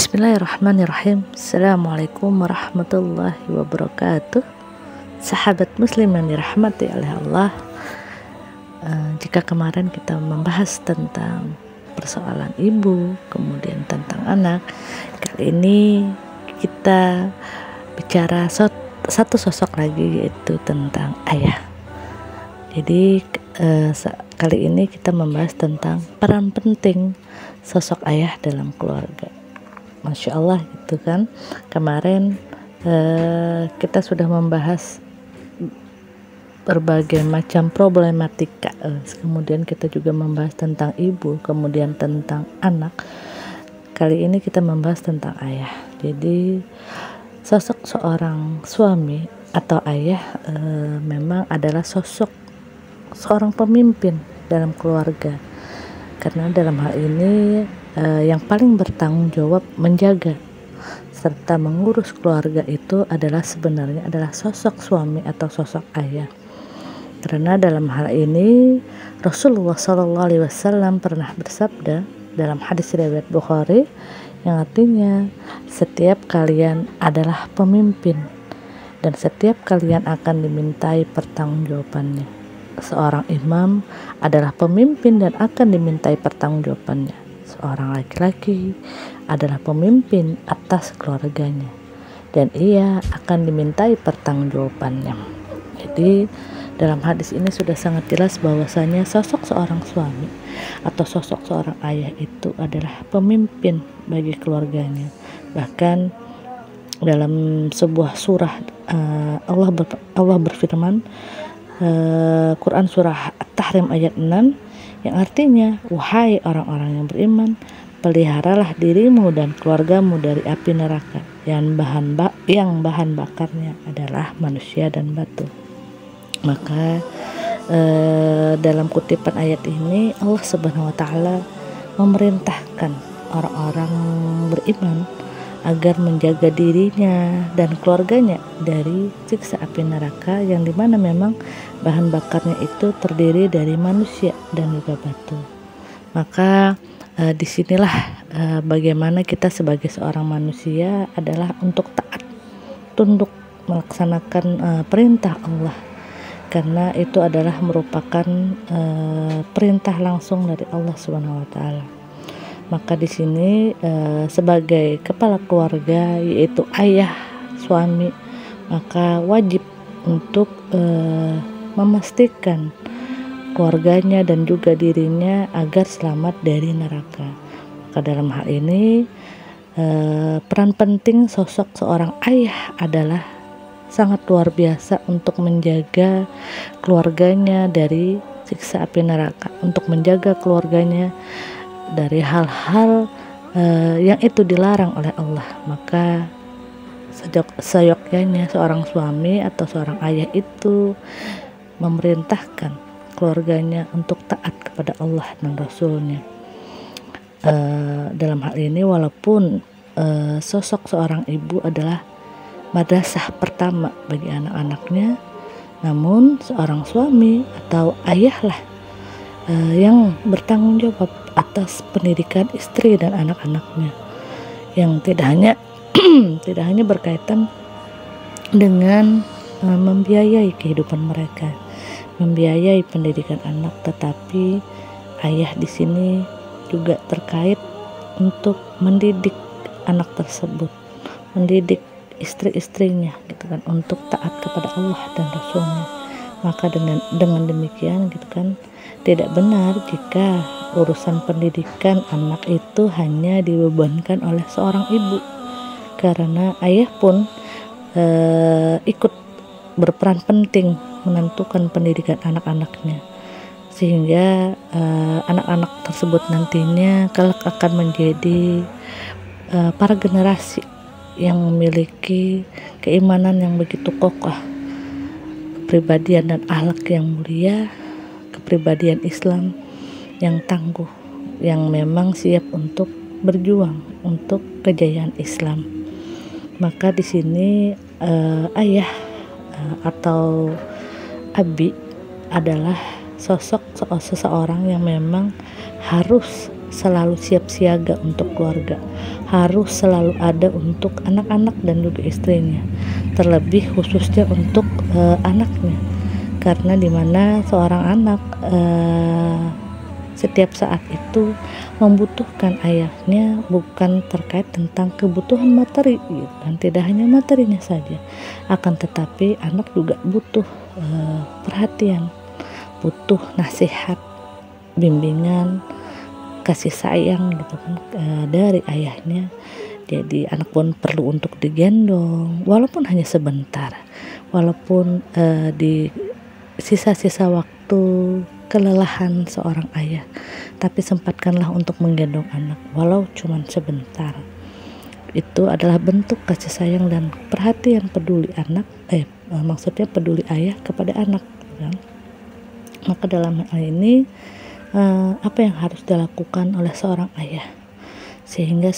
Bismillahirrahmanirrahim. Assalamualaikum warahmatullahi wabarakatuh. Sahabat muslim yang dirahmati oleh Allah, jika kemarin kita membahas tentang persoalan ibu, kemudian tentang anak, kali ini kita bicara satu sosok lagi, yaitu tentang ayah. Jadi kali ini kita membahas tentang peran penting sosok ayah dalam keluarga. Masya Allah gitu kan. Kemarin kita sudah membahas berbagai macam problematika, kemudian kita juga membahas tentang ibu, kemudian tentang anak. Kali ini kita membahas tentang ayah. Jadi sosok seorang suami atau ayah memang adalah sosok seorang pemimpin dalam keluarga, karena dalam hal ini yang paling bertanggung jawab menjaga serta mengurus keluarga itu sebenarnya adalah sosok suami atau sosok ayah. Karena dalam hal ini Rasulullah SAW pernah bersabda dalam hadis riwayat Bukhari yang artinya, setiap kalian adalah pemimpin dan setiap kalian akan dimintai pertanggungjawabannya. Seorang imam adalah pemimpin dan akan dimintai pertanggungjawabannya. Seorang laki-laki adalah pemimpin atas keluarganya dan ia akan dimintai pertanggungjawabannya. Jadi dalam hadis ini sudah sangat jelas bahwasanya sosok seorang suami atau sosok seorang ayah itu adalah pemimpin bagi keluarganya. Bahkan dalam sebuah surah Allah berfirman, Quran surah At-Tahrim ayat 6, yang artinya, wahai orang-orang yang beriman, peliharalah dirimu dan keluargamu dari api neraka yang bahan bakarnya adalah manusia dan batu. Maka dalam kutipan ayat ini Allah Subhanahu wa taala memerintahkan orang-orang beriman agar menjaga dirinya dan keluarganya dari siksa api neraka, yang dimana memang bahan bakarnya itu terdiri dari manusia dan juga batu. Maka disinilah bagaimana kita sebagai seorang manusia adalah untuk taat, tunduk melaksanakan perintah Allah, karena itu adalah merupakan perintah langsung dari Allah Subhanahu wa taala. Maka di sini sebagai kepala keluarga, yaitu ayah, suami, maka wajib untuk memastikan keluarganya dan juga dirinya agar selamat dari neraka. Maka dalam hal ini peran penting sosok seorang ayah adalah sangat luar biasa untuk menjaga keluarganya dari siksa api neraka, untuk menjaga keluarganya dari hal-hal yang itu dilarang oleh Allah. Maka seyogyanya seorang suami atau seorang ayah itu memerintahkan keluarganya untuk taat kepada Allah dan Rasulnya. Dalam hal ini walaupun sosok seorang ibu adalah madrasah pertama bagi anak-anaknya, namun seorang suami atau ayahlah yang bertanggung jawab atas pendidikan istri dan anak-anaknya, yang tidak hanya berkaitan dengan membiayai kehidupan mereka, membiayai pendidikan anak, tetapi ayah di sini juga terkait untuk mendidik anak tersebut, mendidik istri-istrinya gitu kan, untuk taat kepada Allah dan Rasulnya. Maka dengan demikian gitu kan, tidak benar jika urusan pendidikan anak itu hanya dibebankan oleh seorang ibu, karena ayah pun ikut berperan penting menentukan pendidikan anak-anaknya, sehingga anak-anak tersebut nantinya kelak akan menjadi para generasi yang memiliki keimanan yang begitu kokoh, kepribadian dan akhlak yang mulia, kepribadian Islam yang tangguh, yang memang siap untuk berjuang untuk kejayaan Islam. Maka di sini ayah atau abi adalah sosok seseorang yang memang harus selalu siap siaga untuk keluarga, harus selalu ada untuk anak-anak dan juga istrinya, terlebih khususnya untuk anaknya, karena dimana seorang anak setiap saat itu membutuhkan ayahnya, bukan terkait tentang kebutuhan materi gitu. Dan tidak hanya materinya saja, akan tetapi anak juga butuh perhatian, butuh nasihat, bimbingan, kasih sayang gitu kan dari ayahnya. Jadi anak pun perlu untuk digendong walaupun hanya sebentar, walaupun di sisa-sisa waktu kelelahan seorang ayah, tapi sempatkanlah untuk menggendong anak walau cuma sebentar. Itu adalah bentuk kasih sayang dan perhatian peduli anak, maksudnya peduli ayah kepada anak kan? Maka dalam hal ini apa yang harus dilakukan oleh seorang ayah sehingga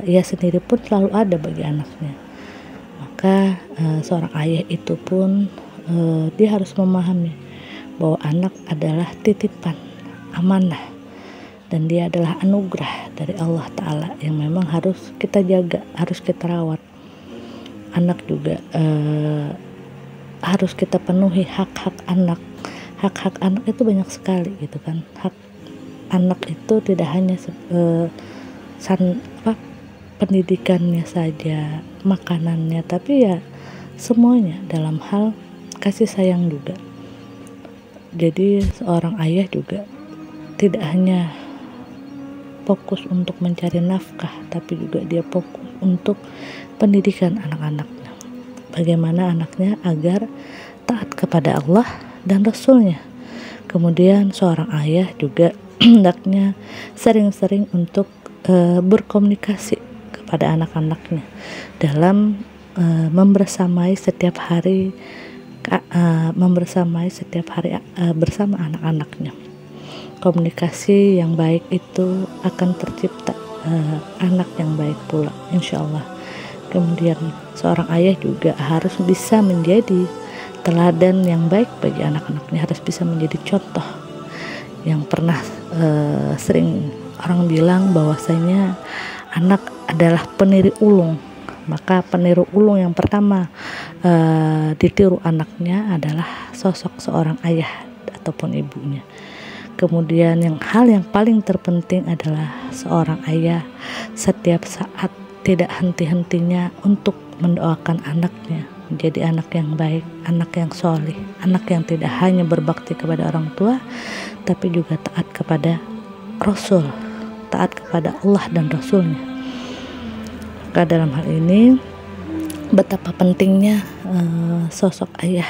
ia sendiri pun selalu ada bagi anaknya. Maka seorang ayah itu pun dia harus memahami bahwa anak adalah titipan, amanah, dan dia adalah anugerah dari Allah Ta'ala yang memang harus kita jaga, harus kita rawat. Anak juga harus kita penuhi hak-hak anak. Hak-hak anak itu banyak sekali gitu kan. Hak anak itu tidak hanya pendidikannya saja, makanannya, tapi ya semuanya dalam hal kasih sayang juga. Jadi seorang ayah juga tidak hanya fokus untuk mencari nafkah, tapi juga dia fokus untuk pendidikan anak-anaknya. Bagaimana anaknya agar taat kepada Allah dan Rasulnya. Kemudian seorang ayah juga hendaknya sering-sering untuk berkomunikasi kepada anak-anaknya dalam membersamai setiap hari bersama anak-anaknya. Komunikasi yang baik itu akan tercipta anak yang baik pula, insya Allah. Kemudian seorang ayah juga harus bisa menjadi teladan yang baik bagi anak-anaknya, harus bisa menjadi contoh. Yang pernah sering orang bilang bahwasanya anak adalah peniru ulung. Maka peniru ulung yang pertama ditiru anaknya adalah sosok seorang ayah ataupun ibunya. Kemudian hal yang paling terpenting adalah seorang ayah setiap saat tidak henti-hentinya untuk mendoakan anaknya menjadi anak yang baik, anak yang soleh, anak yang tidak hanya berbakti kepada orang tua, tapi juga taat kepada Rasul, taat kepada Allah dan Rasulnya. Maka dalam hal ini betapa pentingnya sosok ayah,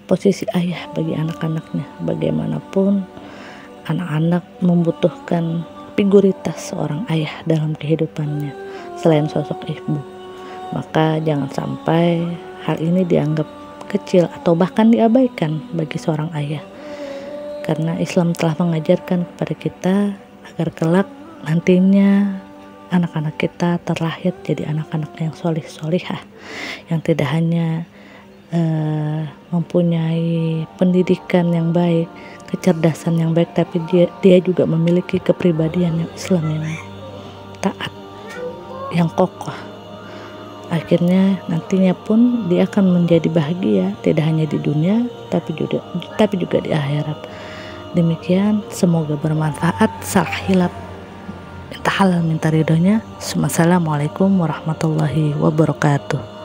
posisi ayah bagi anak-anaknya. Bagaimanapun anak-anak membutuhkan figuritas seorang ayah dalam kehidupannya selain sosok ibu. Maka jangan sampai hal ini dianggap kecil atau bahkan diabaikan bagi seorang ayah, karena Islam telah mengajarkan kepada kita agar kelak nantinya anak-anak kita terlahir jadi anak-anak yang solih-solihah, yang tidak hanya mempunyai pendidikan yang baik, kecerdasan yang baik, tapi dia juga memiliki kepribadian yang Islam yang taat, yang kokoh. Akhirnya nantinya pun dia akan menjadi bahagia, tidak hanya di dunia tapi juga di akhirat. Demikian, semoga bermanfaat. Salah hilap minta halal minta ridhonya. Assalamualaikum warahmatullahi wabarakatuh.